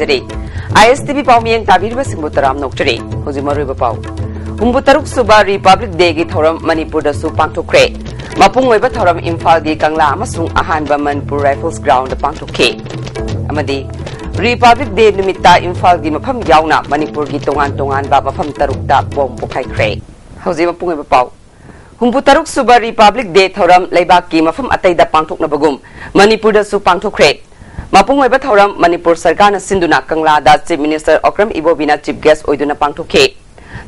ꯊꯥꯖꯔꯤ ISTV ꯄꯥꯎꯃꯤꯌꯦꯡ ꯇꯥꯕꯤꯔꯤꯕ ꯁꯤꯡꯕꯨ ꯇꯔꯥꯝ ꯅꯣꯛꯆꯔꯤ ꯍꯧꯖꯤꯛ ꯃꯔꯨꯑꯣꯏꯕ ꯄꯥꯎ ꯍꯨꯝꯐꯨꯇꯔꯨꯛ ꯁꯨꯕ ꯔꯤꯄꯕ꯭ꯂꯤꯛ ꯗꯦꯒꯤ ꯊꯧꯔꯝ ꯃꯅꯤꯄꯨꯔꯗꯁꯨ ꯄꯥꯡꯊꯣꯛꯈ꯭ꯔꯦ ꯃꯄꯨꯡ ꯑꯣꯏꯕ ꯊꯧꯔꯝ ꯏꯝꯐꯥꯜꯒꯤ ꯀꯪꯂꯥ ꯑꯃꯁꯨꯡ ꯑꯍꯥꯟꯕ ꯃꯅꯤꯄꯨꯔ ꯔꯥꯏꯐꯜꯁ ꯒ꯭ꯔꯥꯎꯟꯗ ꯄꯥꯡꯊꯣꯛꯈꯤ ꯑꯃꯗꯤ ꯔꯤꯄꯕ꯭ꯂꯤꯛ ꯗꯦ ꯅꯨꯃꯤꯠꯇ ꯏꯝꯐꯥꯜꯒꯤ ꯃꯐꯝ ꯌꯥꯎꯅ ꯃꯅꯤꯄꯨꯔꯒꯤ ꯇꯣꯉꯥꯟ ꯇꯣꯉꯥꯟꯕ ꯃꯐꯝ ꯇꯔꯨꯛꯇ ꯕꯣꯝ ꯄꯣꯈꯥꯏꯈ꯭ꯔꯦ ꯍꯧꯖꯤꯛ ꯃꯄꯨꯡ ꯑꯣꯏꯕ ꯄꯥꯎ ꯍꯨꯝꯐꯨꯇꯔꯨꯛ ꯁꯨꯕ ꯔꯤꯄꯕ꯭ꯂꯤꯛ ꯗꯦ ꯊꯧꯔꯝ ꯂꯩꯕꯥꯛꯀꯤ ꯃꯐꯝ ꯑꯇꯩꯗ ꯄꯥꯡꯊꯣꯛꯅꯕꯒꯨꯝ ꯃꯅꯤꯄꯨꯔꯗꯁꯨ ꯄꯥꯡꯊꯣꯛꯈ꯭ꯔꯦ ꯃꯄꯨꯡ ꯑꯣꯏꯕ ꯊꯧꯔꯝ ꯃꯅꯤꯄꯨꯔ ꯁꯔꯀꯥꯔꯅ ꯁꯤꯟꯗꯨꯅ ꯀꯪꯂꯥꯗ ꯆꯤꯞ ꯃꯤꯅꯤꯁꯇꯔ ꯑꯣꯀ꯭ꯔꯝ ꯏꯕꯣꯕꯤꯅ ꯆꯤꯞ ꯒꯦꯁ ꯑꯣꯏꯗꯨꯅ ꯄꯥꯡꯊꯣꯛꯈꯤ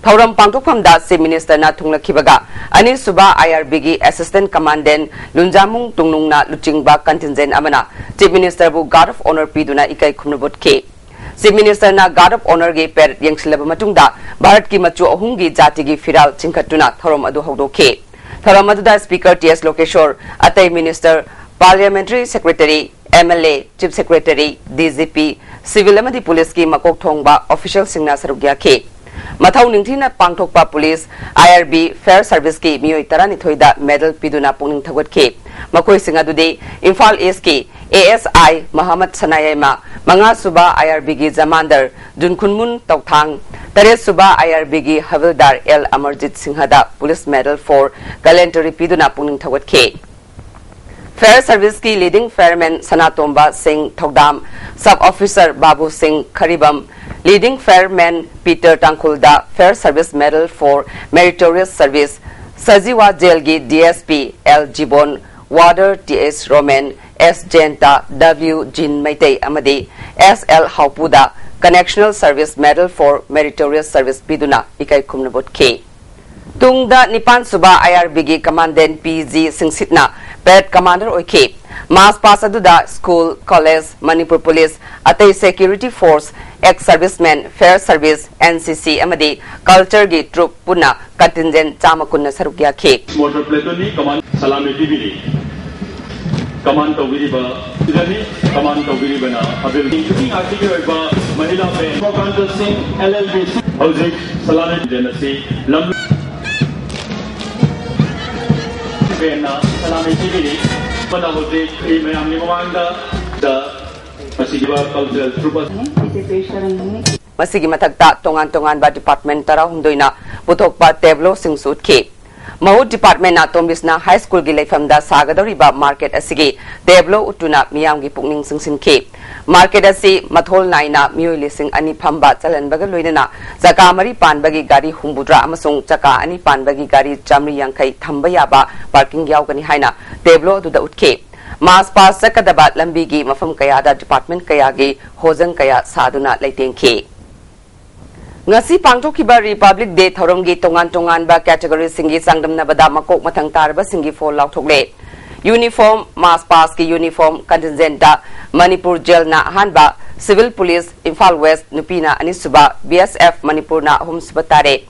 ꯊꯧꯔꯝ ꯄꯥꯡꯊꯣꯛꯐꯝꯗ ꯆꯤꯞ ꯃꯤꯅꯤꯁꯇꯔꯅ ꯊꯨꯡꯂꯈꯤꯕꯒ ꯑꯅꯤꯁꯨꯕ IRBꯒꯤ ꯑꯦꯁꯤꯁꯇꯦꯟꯠ ꯀꯃꯥꯟꯗꯦꯟ ꯂꯨꯟꯖꯥꯃꯨꯡ ꯇꯨꯡꯅꯨꯡꯅ ꯂꯨꯆꯤꯡꯕ ꯀꯟꯇꯤꯟꯖꯦꯟ ꯑꯃꯅ ꯆꯤꯞ ꯃꯤꯅꯤꯁꯇꯔꯕꯨ ꯒꯥꯔꯗ ꯑꯣꯐ ꯑꯣꯅꯔ ꯄꯤꯗꯨꯅ ꯏꯀꯥꯏ ꯈꯨꯝꯅꯕꯣꯠꯈꯤ chief minister guard of honour की पेरेड यंगसिलब भारत की मचु अहुम की जाति की फिराल चिंखटुना थौरम अदु हौदोखे थौरम अदुदा स्पीकर TS लोकेश्वर अतई minister parliamentary secretary MLA chief secretary DGP civil अमदी पुलिस की मकोक थोंगबा ऑफिशियल सिंगना सरुक याखे मथौ निंगथिना पांगथोकपा पुलिस IRB फेयर सर्विस की मियोई तरानिथोइदा मेडल पिदुना पुनिंग थगवतखे मकोई सिंग अदुदे इम्फाल ईस्ट की ASI मोहम्मद सनायमा मंगा सुबा IRB की जमानदर जुनखुनमुन तौथांग तरेत सुबा IRB की हवलदार L अमरजीत सिंहदा पुलिस मेडल फॉर गैलेंटरी पिदुना पुनिंग थगवतखे फेयर सर्विस की leading fireman Sanatomba Singh Thoudam sub officer Babu Singh Kharibam leading fireman Peter टांकुलदा fire service medal for meritorious service Sajiwa jail की DSP L Jibon warder TS Roman S जेंटा W जिन मैतई अमदी SL हाउपुदा correctional service medal for meritorious service पिदुना इकाई खुमनबोटखे तुंगदा निपान सुबा IRB की कमांडेंट PG सिंगसिटना पेरेड कमांडर ओखे मास पास अदुदा स्कूल कॉलेज मणिपुर पुलिस अतई security force ex serviceman fire service NCC अमदी कल्चर की ट्रुप पुना कंटिंजेंट चामकुन सरुक याखे मोटर प्लेटोनी कमांड सलामी टीवी कमान तौगिरिबा इदनी कमान तौगिरिबना अबिल इंक्लूडिंग आर्टिकल महिला में मोकांत सिंह LLB हौजिक सलामी जनसी लम बेना सलामी टीवी पदा हौजिक मैम निमांदा द मसिगिबा कल्चरल ट्रुपस मसिगी मथक्ता तोंगान तोंगान बा डिपार्टमेंट तरा हुंदोइना पुथोकपा टेबलो सिंगसुतखे महूत डिपार्टमेंट तोमिसना हाई स्कूल की लेफमदा सागदौरिबा मार्केट असिगी टेबलो उटुना मियामगी पुकनिंग सिंगसिनखे मार्केट असि मथोल नाइना मियोई लिसिंग अनि फंबा चलनबगा लोइनना चका मरी पानबगी गाड़ी हुंबुद्रा अमसुंग चका अनि पानबगी गाड़ी चामरी यांखै थंबा याबा पार्किंग यावगनी हाइना टेबलो अदुदा उठखे मास पास चकदबा लंबी की मफम कयादा डिपार्टमेंट कयागी होजंग कया सादुना लेतेंखे ngasi pangthokhiba republic day thoromgi tongan tongan ba category singi sangdamnabada makok mathang tarba singi fol lauthokle uniform mass pass ki uniform contingent da manipur jail na hanba civil police imphal west nupina anisuba BSF manipur na hum subatare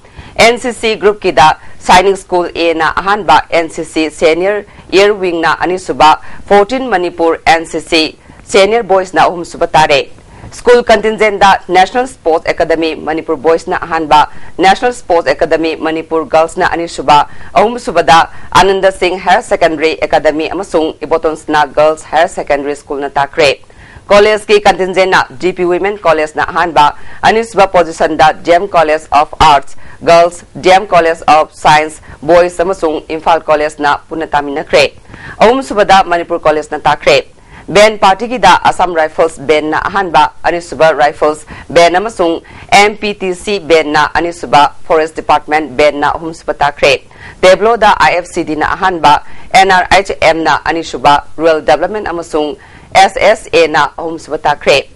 NCC group ki da signing school A na hanba NCC senior year wing na anisuba 14 manipur NCC senior boys na hum subatare School contingent da National Sports Academy Manipur Boys na ahanba National Sports Academy Manipur Girls na anisuba ahum subada Ananda Singh Higher Secondary Academy amasung Ibotons na Girls Higher Secondary School na takre College ki contingent na GP Women College na ahanba anisuba position da JM College of Arts Girls JM College of Science Boys amasung Imphal College na punataminakre ahum subada Manipur College na takre Band party ki da Assam Rifles band na ahanba anisuba Rifles band amasung MPTC band na anisuba Forest Department band na humsuba takre Teblo da IFCD na ahanba NRHM na anisuba Rural Development amasung SSA na humsuba takre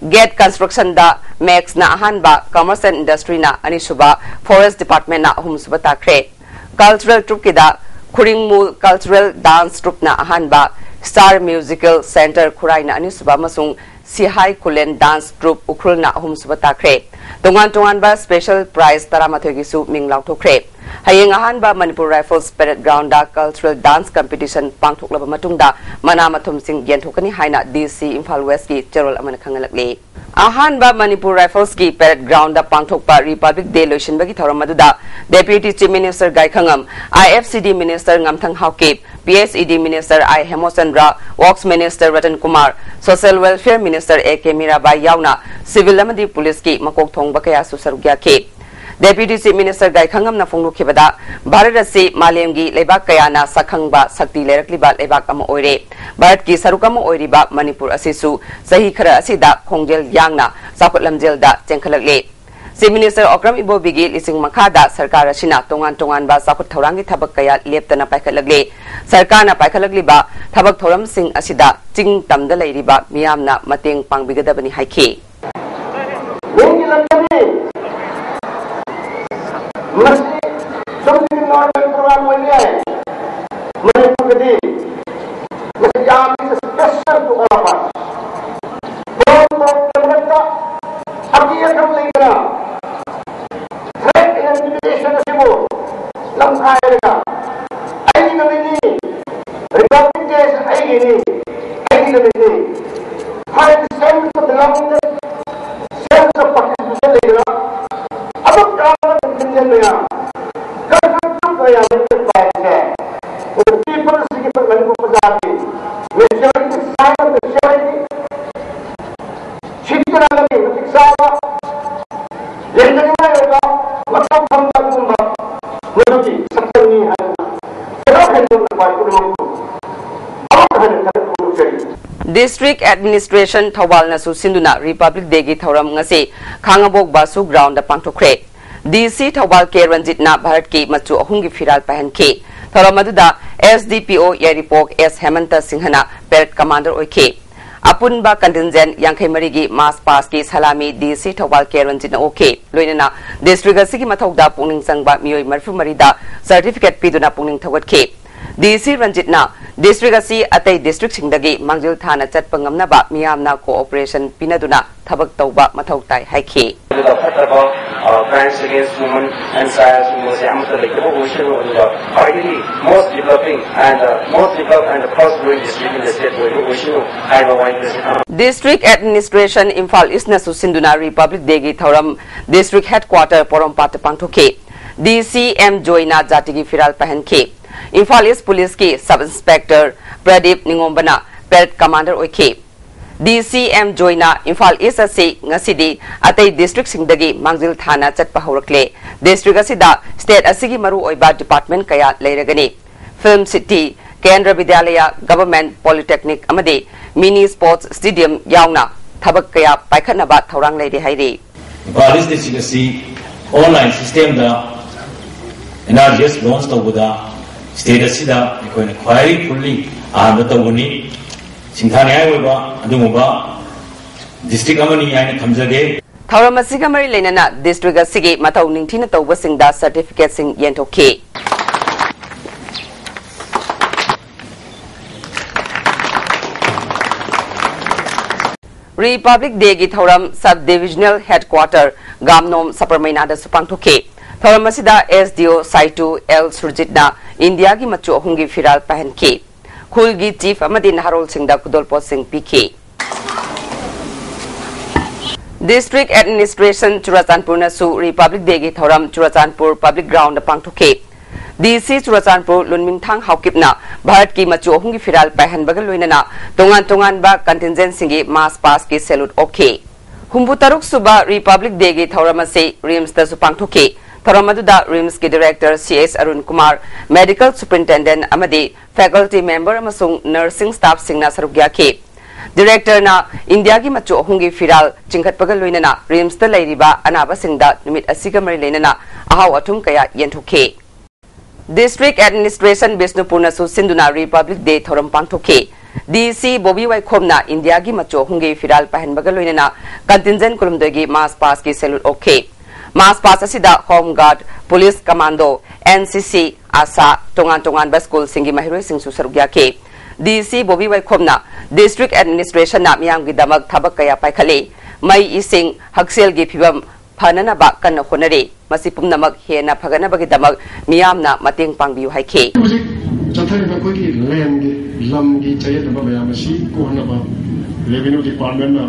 Gate Construction da Max na ahanba Commerce and Industry na anisuba Forest Department na humsuba takre Cultural troupe ki da Kuringmul Cultural Dance troupe na ahanba Star Musical Center Kuraina anisuba masung Sihai Kulen Dance Troupe Ukrulna ahum suba takre tongan tongan ba special prize taramathoi gisu ming lauthokre hayeng ahan ba Manipur Rifles Parade Ground da cultural dance competition pangthoklaba matungda mana mathum sing yenthokani haina DC Imphal West ki cherol amana khangalakle ahan ba Manipur Rifles ki Parade Ground da pangthokpa Republic Day lotion bagi thoram aduda Deputy Chief Minister Gai Khangam IFCD Minister Ngamthang Hauke PSED Minister I Hemosandra, Works Minister Ratan Kumar, Social Welfare Minister A.K. Mirabai Yauna, Civil Amadi Police ki Makok Thong Bakaya Susarugya ke. Deputy Chief Minister Gai Khangam na Phonglu Khibada, Bharat si Malemgi Lebak Kayana Sakhangba Sakti Lerakliba Lebak Ama Oire, Bharat ki Sarukama Oiriba Manipur Asisu, Sahi Khara Asida Khongjel Yangna, Sakut Lamjel da Chenkalakle. Chief Minister Okram Ibo Bigi Lising Makada, Sarkar Shina, Tongan ba Sakut Thorangi Tabak Kaya Leptana Paikalagle, Sarkana Paikalagliba, Tabak Thoram Sing Asida, Ting Tamda Lairiba, Miamna, Mating Pangbigadabani Haike. Mesti something normal program boleh. Manipuri, mesti jam is special to all of us. Kalau mereka api akan lingkara, threat intimidation semua, langkah mereka. Aini kami ni, republic case aini kami ni. High sense of belongingness, sense of participation lingkara. Abang kawan India, kalau kita yang berbaik, people sekitar Manipur Pajari, majority silent majority, cipta lagi, sama, yang kedua adalah macam bangsa kumba, menjadi seperti ini. Kenapa hendak berbaik dulu? Apa hendak berbaik? District Administration Thawal na Sinduna Republic Day gi thoram ngasi Khangabok Basu ground da pangthokre. DC Thawal ke Ranjit na Bharat ki machu ahungi firal pahan ke thoram aduda SDPO Yaripok S Hemanta Singhana Parade Commander oike apunba contingent yangkhai marigi mass pass ki salami DC Thawal ke Ranjit na oke loinana district asigi mathokda pungning sangba mioi marfu marida certificate piduna pungning thawat ke DC Ranjit na district asi atai district singdagi mangjil thana chatpa ngamnaba miyamna cooperation pinaduna thabak tawba mathau tai haike. Crimes against women and child arguably most developing and prospering district in the state. District Administration Imphal East na Sinduna Republic Degi Thoram District Headquarter Porompat Pangthoke DCM Joina Jatigi Firal Pahanke Imphal East Police ki Sub Inspector Pradip Ningombana Parade Commander oike DCM Joina Imphal East asi ngasidi atai district singdagi mangjil thana chatpa horakle district asida state asigi maru oiba department kaya leiragani Film City Kendra Vidyalaya Government Polytechnic amade Mini Sports Stadium yauna thabak kaya paikhanaba thorang leide hairi Imphal East district asi online system da NRGS launch tawuda state asida ikoina khwai fully ahamba tawuni Singthani aywa adumuba district amani ayna thamjage Thoram asiga mari lenana district asigi mathau ningthina tawba singda certificate sing yenthoke Republic Day gi Thoram Sub Divisional Headquarter Gamnom Saparmaina da supangthoke Thoram asida SDO Saitu L Surjitna India gi machu hungi firal pahanke Khulgi Chief Amadin Harol Singh da Kudolpot Singh PK District Administration Churachandpur na su Republic Day gi thoram Churachandpur Public Ground pangthoke DC Churachandpur Lunmingthang Haukipna Bharat ki machu ahungi firal pahan bagal loinana tongan ba contingent singi mass pass ki salute okay Humbu taruk suba Republic Day gi thoram ase RIMS da su pangthoke Thoramadu RIMS ki Director CS Arun Kumar, Medical Superintendent Amadi, Faculty Member amasung Nursing Staff singna sarugya ke. Director na India ki machu ahungi firal chingkhat pagal loinana RIMS ta lairiba anaba singda numit asiga mari leinana ahaw athum kaya yenthoke. District Administration Bisnupur na su Sinduna Republic Day thoram pangthoke. DC Bobby Waikhomna India ki machu ahungi firal pahan bagal loinana contingent kulumdagi mass pass ki salute okay. Mass pass asida Home Guard, Police Commando, NCC, ASA, tongan ba school singi mahiroi sing susarugya ke. DC Bobby Waikhomna District Administration na miyam gi damag thabak kaya paikhale mai ising haksel gi phibam phanana ba kan honare masipum namak hena phagana ba gi damag miyam na mating pangbiu haike. Chathari ba koi land gi lam gi chayat ba mayam si ko na ba revenue department na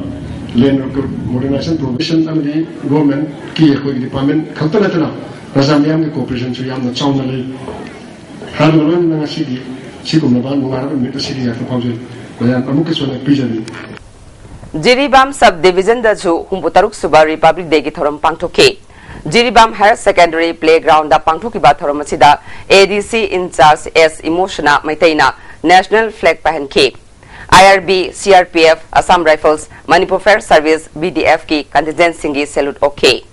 Land Modernization Provision amadi government ki koi department khata na tana razamyam ki cooperation chu yam na chawna le han lon na si di सिगुम्बा नुंगारब नुमित सिरिया फाउजन मयाम अमुक सोना पिजनी Jiribam Subdivision Dachu Humbutaruk Suba Republic Day Githoram Pangtoke. Jiribam Higher Secondary Playground da Pangtoki Bathoram Sida ADC in charge S Emotiona Maitaina National Flag Pahanke. IRB, CRPF, Assam Rifles, Manipur Fair Service, BDF ki contingent singi salute okay.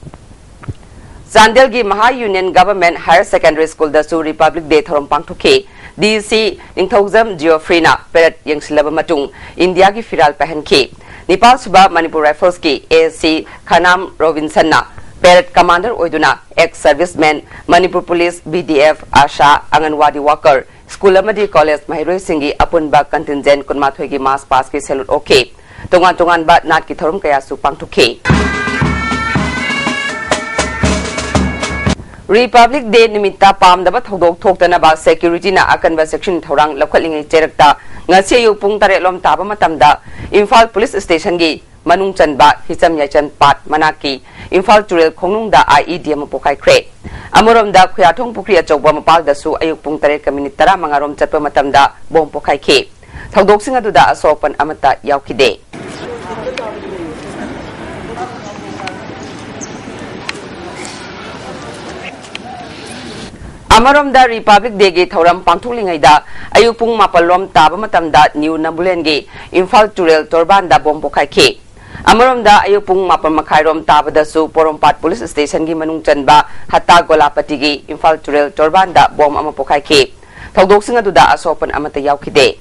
Zandel gi Maha Union Government Higher Secondary School Dachu Republic Day Thoram Pangtoke. DC Ningthozam Geofrina Peret Yang Silaba Matung India ki Firal Pahanke. Nepal Suba Manipur Rifles ki ASC Khanam Robinson na Parade Commander Oiduna ex-serviceman Manipur Police BDF Asha Anganwadi Worker School Amadi College Mahiroi Singhi Apunba Contingent Kunmathoi ki Mass Pass ki salute okay Tongan ba nat ki thorum kaya su pangtuke Republic Day nimitta pamdaba thodok thoktana ba security na akanba section thorang lakhalingi cherakta ngasi yu pung tare lom taba matamda Imphal Police Station gi manung chanba hicham yachan pat manaki Imphal Turel khongnung da IEDM pokai kre amorom da khyathong pukri achokba mapal da su ayuk pung tare minute tara mangarom chatpa matamda bom pokai ke thodok sing adu da asopan amata yaukide Amarom da Republic Day gi thoram pangthulingai da ayupung mapalom taba matamda New Nambulen gi Imphal Turel Torban da bom pokai ke Amarom da ayupung mapal makhairom taba da su Porompat Police Station gi manung chanba Hatta Golapati gi Imphal Turel Torban da bom ama pokai ke thodok sing adu da asopan amata yaukide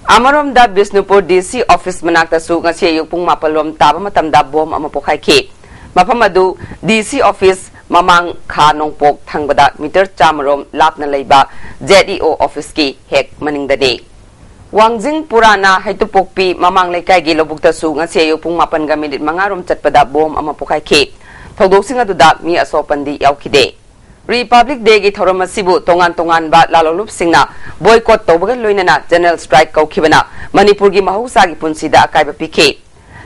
Amarom da Bisnupur DC office manakta su ngasi ayupung mapalom taba matamda bom ama pokai ke mapamadu DC office mamang kha nongpok thangbada meter chamarom lapna leiba ZEO office ki hek maningda de Wangjing Purana haitupokpi mamang leikai gi lobukta su ngasi ayupung mapan ga minute mangarom chatpada bom ama pokai ke thodok sing adu da mi asopandi yaukide Republic Day gi thorama sibu tongan ba lalolup singna boycott tawbaga loinana general strike kaukibana Manipur gi mahausa gi punsida akaiba pike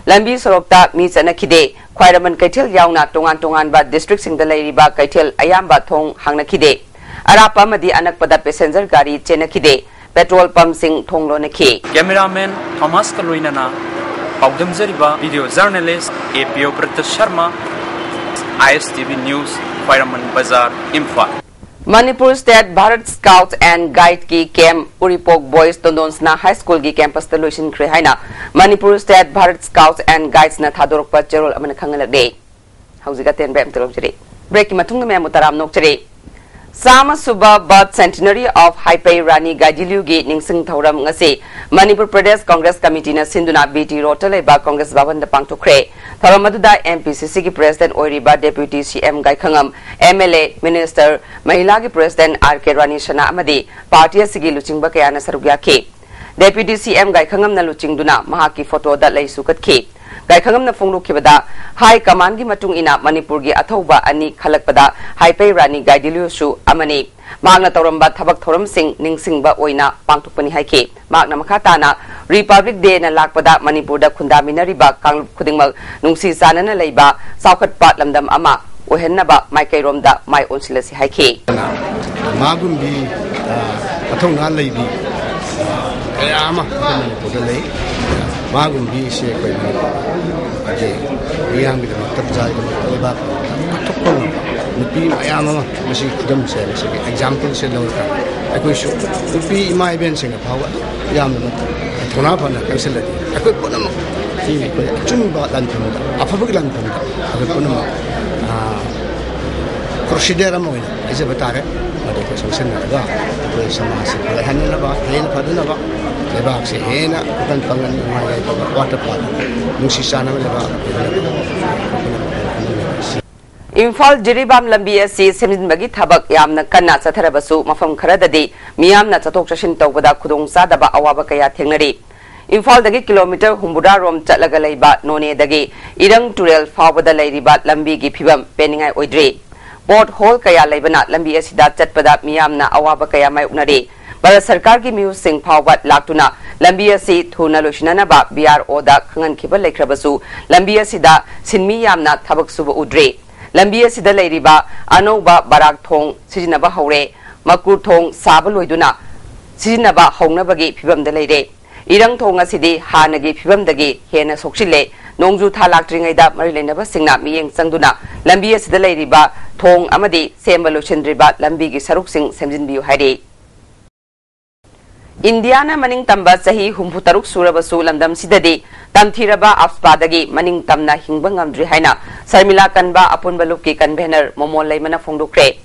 lambi sorokta mi chana khide khwairaman kaithel yauna tongan ba district singda leiriba kaithel ayamba thong hangna khide arapa madi anakpada passenger gari chena khide petrol pump sing thonglo na khi cameraman Thomas Kaloinana Paudamjariba video journalist APO Pratash Sharma ISTV News Khwairaman Bazar Imphal Manipur State Bharat Scouts and Guide ki camp Uripok Boys Tondonsna High School ki campus solution kre haina Manipur State Bharat Scouts and Guides na thadorok pa cherol amana khangalagde hauziga ten bem tolok jere break ki matung me mutaram nok jere Sama Suba birth centenary of Haipai Rani Gaidilu gi ningsing thoram ngase Manipur Pradesh Congress Committee na Sinduna BT Rotale ba Congress Bhavan da pangtokre thoramadu da MPCC ki President Oiriba Deputy CM Gaikhangam MLA Minister Mahila ki President RK Rani Shana amadi party asigi luchingba kaya na sarugya ke Deputy CM Gaikhangam na luchingduna mahaki photo da lai sukat ke Gaikhangam na phonglu khibada High Command gi matung ina Manipur gi athoba ani khalakpada Haipai Rani Gaidilu su amani magna toramba thabak thoram sing ningsingba oina pangtukpani haike magna makhata na Republic Day na lakpada Manipur da khundaminari ba kanglup khudingmal nungsi sanana leiba saukhat pat lamdam ama ohenna ba maikairom da mai onsilasi haike magumbi athonga leibi ayama Manipur da lei magumbi se koi ade yang bi tab jai ba thokpon nupi ayama masi khudam se example se lo ka akoi shu nupi ima event sing phawa yam thona phana kaisel akoi ponam ti ko chum ba dan thon aphabuk lan thon akoi ponam procedure mo ina ise batare ade ko sanction na ga ko samas ko hanna ba hen phaduna ba lebak se hena kan pangan mai water park nungsi sana lebak Imphal Jiribam lambi asi seminbagi thabak yamna kanna chatharabasu mafam kharadadi miyamna chatok chashin tawbada khudong sadaba awaba kaya thengnari Imphal dagi kilometer humbura rom chatlaga leiba none dagi irang turel fawbada leiriba lambi gi phibam peningai oidre port hole kaya leibana lambi asida chatpada miyamna awaba kaya mai unare Bharat Sarkar ki Muse Singh Phawbat Laktuna lambi asi thuna loisina ba BRO da khangan khiba lekhrabasu lambi asi da sinmi yamna thabak suba udre lambi asi da leiriba anoba barak thong sijinaba haure makur thong saba loiduna sijinaba haunabagi phibamda leire irang thong asidi hanagi phibamdagi hena sokchile nongju tha laktringaida mari lenaba singna miyeng changduna lambi asida leiriba thong amadi semba lochindriba lambi gi saruk sing semjinbiu hairi Indiana maning tamba sahi humpu taruk surabasu lamdam sidadi tamthiraba afspadagi maning tamna hingba ngamdri haina sarmila kanba apun balupki convener momol laimana phongdukre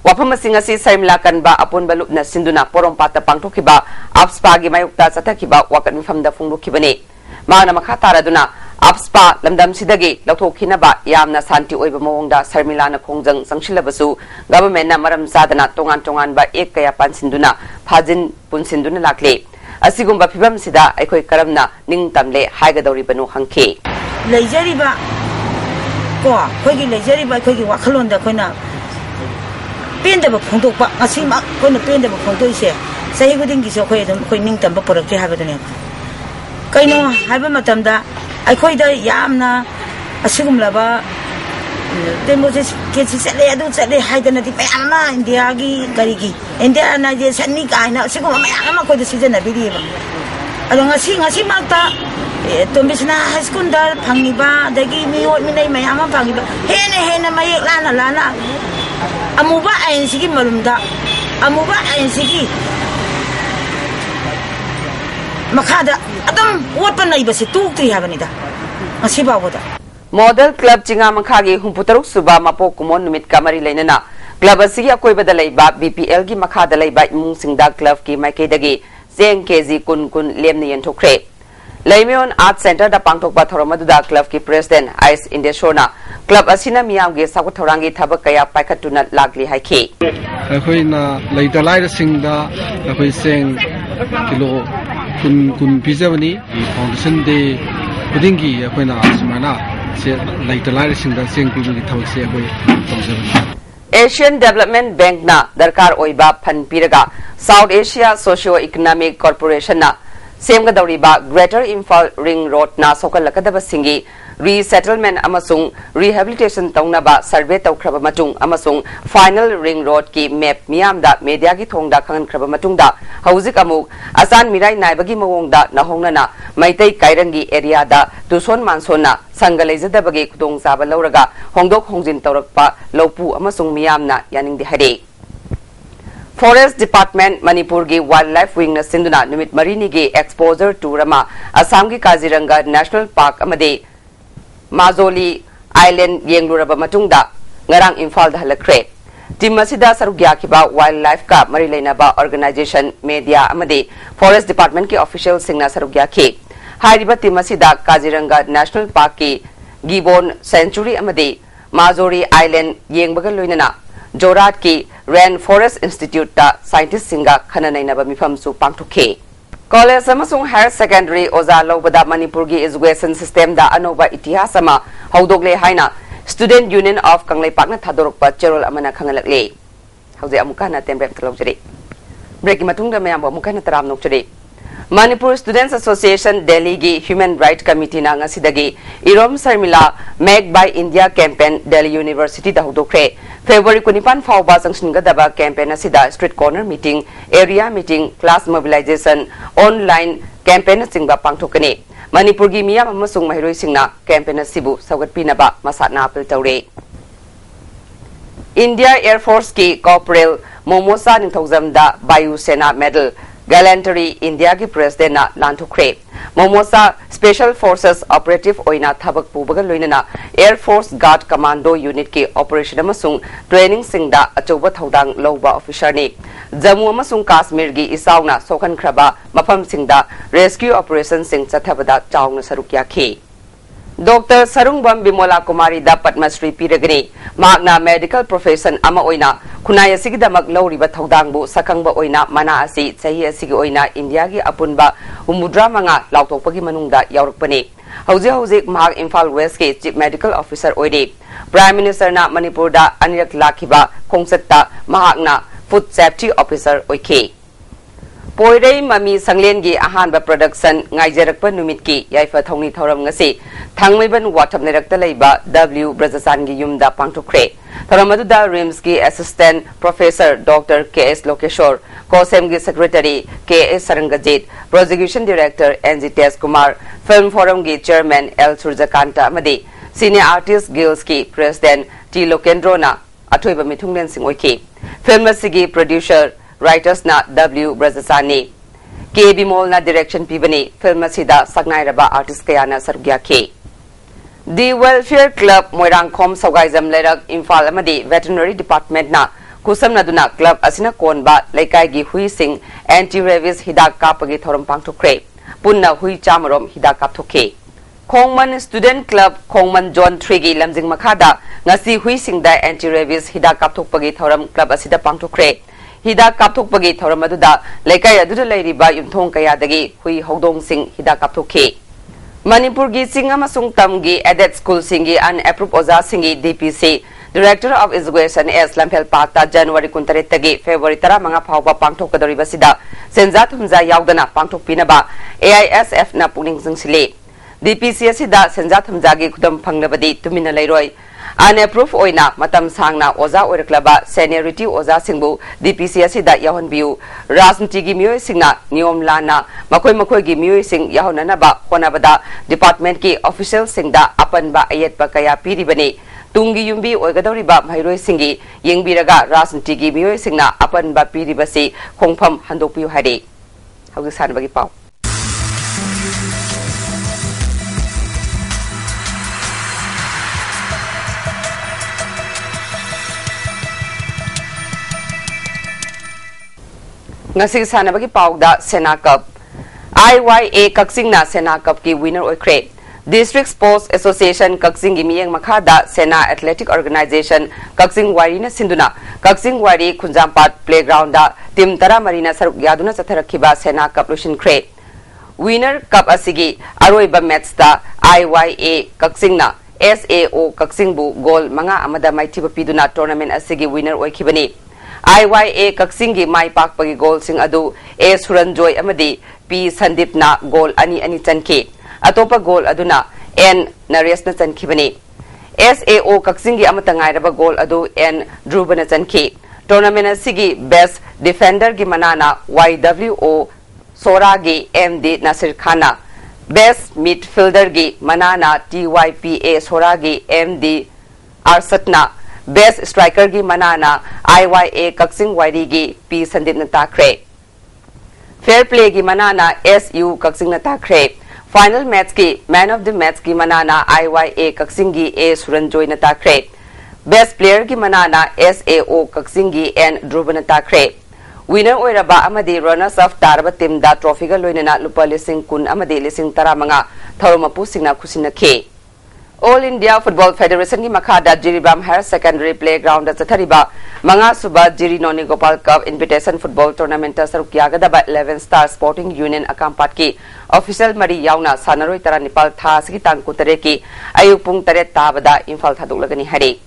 wafam singasi sarmila kanba apun balupna sinduna porompata pangthokiba afspagi mayukta chatakhiba wakat mifamda phongdukibani mana makha taraduna afspa lamdam sidagi lathokhinaba yamna santi oiba mawongda sarmilana khongjang sangsilabasu government na maram sadana tongan ba ek kaya pansinduna phajin punsinduna lakle asigumba phibam sida aikoi karamna ningtamle haigadoribanu hangke leijariba ko khoigi leijariba khoigi wakhalonda khoina pendaba phongdokpa asima khoina pendaba phongdoise sahi gudingi so khoi dum khoi ningtamba porakje habadane kaino haiba matamda aikhoida yamna asigumlaba demosis kesi sele adu sele haidana di mayama india gi garigi india na je sanni kaina asigum mayama ko de season bidi ba ado ngasi mata tombisna high school dar phangiba dagi miot minai mayama phangiba hena mayek lana amuba ainsigi marumda amuba ainsigi makada adam wotpa naibase tukti habanida asibawada Model Club Chinga Makhagi Humputaruk Suba Mapo Kumon Numit Kamari Lenana Club Asigi Akoiba da Laiba BPL gi Makha da Laiba Imung Singda Club ki Makedagi Zeng KZ Kun Lemni Yentokre Laimion Art Center da Pangtokba Thoramadu da Club ki President Ice Indeshona Club Asina Miyam ge Sakuthorangi Thabak Kaya Paikatuna Lagli Haiki Akoina Laidalai Singda Akoi Seng Kilo Kun Pizavani Foundation de Pudingi Akoina Asmana Asian Development Bank na Darkar Oiba Panpiraga South Asia Socio-Economic Corporation na Semgadoriba Greater Imphal Ring Road na Sokalakadaba Singi Resettlement amasung Rehabilitation Taunaba Survey Taukraba Matung amasung Final Ring Road ki map miyamda media gi thongda khangan kraba matungda Hauzik amuk Asan Mirai Naibagi Mawongda Nahongnana Maitai Kairangi area da Tuson Mansona Sangalezadabagi Kudong Zaba Lauraga Hongdok Hongjin Taurakpa Lopu amasung miyamna yaning di hade Forest Department Manipur gi Wildlife Wing na Sinduna Numit Marini gi Exposure to Rama Assam gi Kaziranga National Park amade Mazoli Island Yengluraba Matungda Ngarang Imphal da halakre Timasida Sarugya kiba Wildlife ka Marilena ba Organization Media amade Forest Department ki official singna Sarugya ki Hairiba Timasida Kaziranga National Park ki Gibbon Sanctuary amade Mazori Island Yengbaga loinana Jorat ki Ren Forest Institute ta Scientist singa khananainaba mifam su pangthuke College amasung Higher Secondary Oza Lobada Manipur gi Education System da Anoba Itihasama Haudogle Haina Student Union of Kanglai Pakna Thadorokpa Cherol amana khangalakle Hauze amukana tembrem thlokjari Break matungda mayam amukana taram nokjari Manipur Students Association Delhi gi Human Rights Committee na ngasidagi Irom Sarmila Make by India campaign Delhi University da hudokre February 25 fawba sangsingadaba campaign asida street corner meeting area meeting class mobilization online campaign singba pangthokani Manipur gi miyam amasung mahiroi singna campaign asibu sagatpinaba masatna appeal tawre India Air Force ki Corporal Momosa Ningthokjamda Bayu Sena Medal Gallantry India ki President na Lanthukre Momosa Special Forces Operative Oina Thabak Pubaga Loinana Air Force Guard Commando Unit ki Operation amasung Training Singda Achoba Thodang Loba Officer ni Jammu amasung Kashmir gi Isauna Sokhan Kraba Mafam Singda Rescue Operation Sing Chathabada Chaungna Sarukya ki Dr. Sarungbam Bimola Kumari da Padma Shri Piragani Magna Medical Profession ama oina Kunaya Sigidamak Loriba Thodangbu Sakangba oina Mana Asi Sahi Asigi oina India gi Apunba Umudra Manga Lautokpagi Manungda Yaurukpani Hauzik Mahak Imphal West ki Chief Medical Officer oide Prime Minister na Manipur da Anirak Lakiba Khongsatta Mahakna Food Safety Officer oike Poirei Mami Sanglengi Ahanba Production Ngaijarakpa Numitki Yaifa Thongni Thoram Ngasi Thangmaiban Watam Nerakta Leiba W Brazasangi Yumda Pangtokre Thoramaduda Rimski Assistant Professor Dr. K.S. Lokeshwar Kosemgi Secretary K.S. Sarangajit Prosecution Director N.G.T.S. Kumar Film Forum Gi Chairman L. Surjakanta Amadi Senior Artist Guilds Ki President T. Lokendrona Atoiba Mithunglen Singh Oiki Film Sigi Producer Writers na W. Brazasani K. Bimol na Direction Pibani Film Sida Sagnairaba Artist Kayana Sarugya K. The Welfare Club Moirangkom Saugaizam Lerak Imphal Amadi Veterinary Department na Kusam Naduna Club Asina Konba Laikai Gi Hui Singh Anti-Rabies Hidak Kapagi Thoram Pangtokre Punna Hui Chamarom Hidak Kaptoke Kongman Student Club Kongman John Trigi Lamjing Makada Ngasi Hui Singh da Anti-Rabies Hidak Kaptokpagi Thoram Club Asida Pangtokre Hidak Kaptokpagi Thoram Aduda Laikai Aduda Lairiba Yumthong Kayadagi Hui Hodong Singh Hidak Kaptoke Manipur gi Singh amasung tamgi Adet School Singi Unapproved Oza Singi DPC Director of Education S. Lampel Pata January 13 tagi February 10 mga phawba pangthokadoriba sida Senjat Humza Yaudana Pangthokpinaba AISF na puning singsi DPC asida Senjat Humjagi khudam phanglabadi tumina leiroi Unapproved oina matam sangna oza oiraklaba seniority oza singbu DPC asida yahonbiu Rajniti gi miyoi singna niyom lana makoi gi miyoi sing yahonanaba honabada department ki official singda apanba ayetpa kaya piribani Tungi Yumbi Oigadoriba Mairoi Singi Yengbiraga Rajniti gi miyoi singna apanba piribasi khongpham handokpiu hari haugi sanbagi pau Ngasi sanabagi pauda Sena Cup IYA Kaksingna Sena Cup ki winner oikre District Sports Association Kaksing Gimiyeng Makada Sena Athletic Organization Kaksing Wari na Sinduna Kaksing Wari Kunjampat Playground da Team Tara Marina Saruk Yaduna Satarakiba Sena Cup Lushin Kre Winner Cup Asigi Aroiba Match da IYA Kaksingna SAO Kaksingbu Goal Manga Amada Maitiba Piduna Tournament Asigi winner oikibani IYA Kaksingi Mai Pakpagi goal sing adu A Suranjoy Amadi P Sandip na goal ani chanke atopa goal aduna N Nares na chankibani SAO Kaksingi amatangai raba goal adu N Dhruva na chanke tournament sigi best defender gi manana YWO Soragi MD Nasir Khana best midfielder gi manana TYPA Soragi MD Arsatna Best striker gi manana IYA Kaksing Wari gi P Sandip na takre Fair play gi manana SU Kaksing na takre Final match gi man of the match gi manana IYA Kaksing gi A Suranjoy na takre Best player gi manana SAO Kaksing gi N Dhruva na takre Winner oiraba amadi runners up taraba team da trophy ga loinana lupa lising kun amadi lising tara mga thoromapu singna khusina ke All India Football Federation ki Makada Jiribam Higher Secondary Playground Chathariba Manga Suba Jiri Noni Gopal Cup Invitation Football Tournament Sarukyagadaba 11 Star Sporting Union Akampat ki Official Mari Yauna Sanaroi Tara Nepal Tha Sigi Tang Kutare ki Ayuk Pung Taret Tabada Imphal Thaduklagani Hari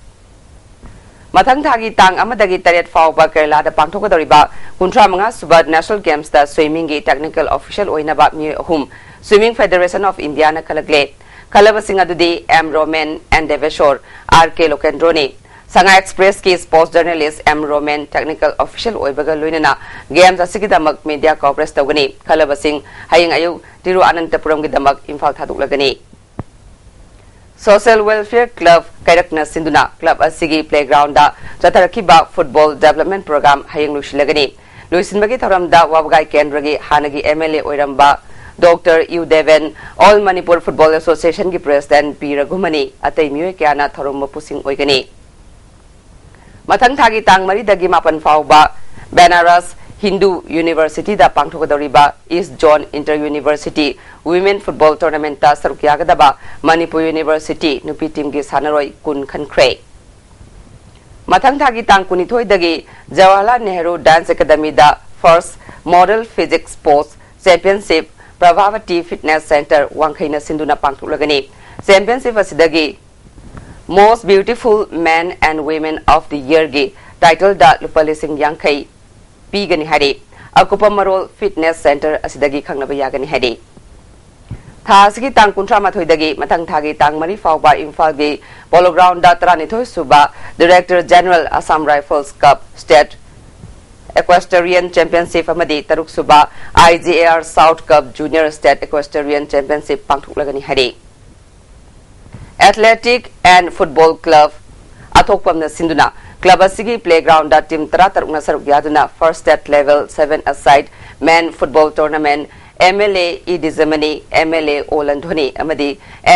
Mathang Thagi Tang Amadagi Taret Fauba Kerala da Pangthokadoriba Kuntra Manga Suba National Games da Swimming gi Technical Official Oinaba Mi Hum Swimming Federation of India na Kalagle Kalabasing adudi M. Roman and Deveshore R.K. Lokendroni Sanga Express ki sports journalist M. Roman technical official oibaga luinana games asigidamak media coverage tawgani Kalabasing hayang ayu Tiru Anantapuram gidamak Imphal thaduklagani Social Welfare Club Kairakna Sinduna Club asigi playground da Jatarakiba Football Development Program hayang lusilagani Luisinbagi thoramda Wabgai Kendragi Hanagi MLA oiramba Dr. U. Deven, All Manipur Football Association ki President P. Raghumani, atay miyoy kaya na tharong mapusing oigani. Mathang thagi tang maridagi mapan fauba, Benaras Hindu University da pangthokadoriba East John Inter-University Women Football Tournament ta sarukyagadaba Manipur University nupi team ki sanaroi kun khankre. Mathang thagi tang kunithoi dagi Jawaharlal Nehru Dance Academy da First Model Physics Sports Championship Pravavati Fitness Center Wangkhaina Sinduna Pangtulagani Championship asidagi Most Beautiful Men and Women of the Year gi title da lupalising Yangkai Pigani Hari akupa marol fitness center asidagi khangnaba yagani hadi thasigi tang kuntra mathoi dagi matang thagi tang mari fawba imphal gi polo ground da tranithoi suba director general Assam Rifles Cup state Equestrian Championship amadi taruk suba IGAR South Cup Junior State Equestrian Championship pangthuklagani hadi Athletic and Football Club athokpamna sinduna club asigi playground da team 13 saruk yaduna first state level 7 aside men football tournament MLA E Dizamani MLA Olandhoni amadi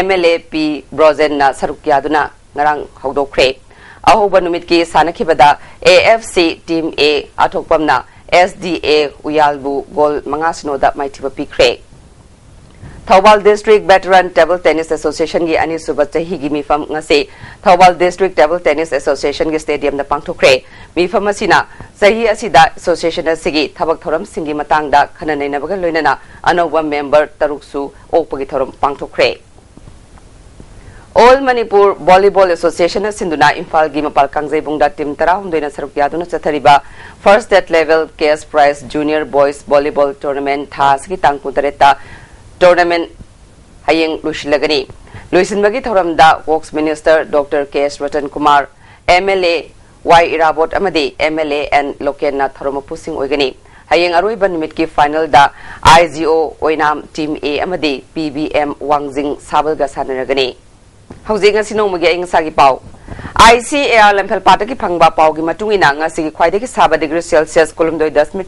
MLA P Brozen na saruk yaduna ngarang hodokre ahoba numit ki sanakhibada AFC team A athokpamna SDA Uyalbu gol mangasino da maithiba pikre Thawal District Veteran Table Tennis Association gi ani suba chahi gi mifam ngase Thawal District Table Tennis Association gi stadium da pangthokre mifam asina chahi asida association asigi thabak thoram singi matang da khananai nabaga loinana anoba member taruksu okpagi thoram pangthokre All Manipur Volleyball Association sinduna Imphal gi mapal kangjai bungda team 13 saruk yaduna chathariba first state level cash prize junior boys volleyball tournament thasgi tangkutareta tournament hayeng lushilagani luisinbagi thoramda works minister Dr. K.S. Ratan Kumar MLA Y Irabot amadi MLA and Lokena Thoromapusing oigani hayeng aroiba nimit ki final da IGO oinam team A amadi PBM Wangjing Sabalga sanaragani Housing asino magi ang sagi pau ICAR lempel pataki phangba pau gi matungina ngasi khwaidagi saba degree Celsius kolumdoi 10.3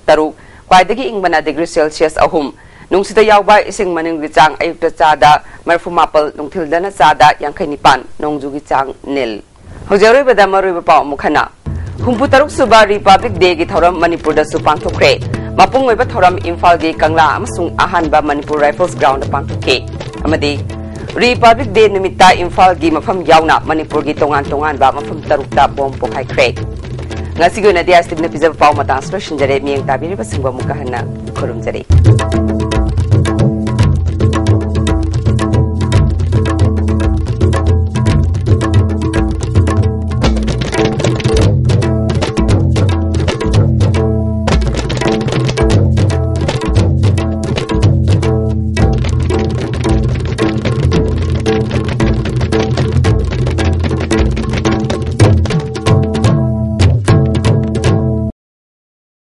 khwaidagi ingbana degree Celsius ahum Nungsida yawba ising maning gicang ayukta chada marfumapal nungthildana chada yangkai nipan nongjugi chang nil hojari bada marui pa mukhana humpu taruk suba Republic Day gi thoram Manipur da su pangthokre mapung oiba thoram Imphal gi Kangla amasung ahan ba Manipur Rifles Ground da pangthokhe amadi Republic Day nimitta Imphal gi mafam yawna Manipur gi tongan ba mafam taruk da bom pokhai kre ngasi go na dia ISTV na pizza pa mata solution jare mieng tabiri ba singba mukahana khurum jare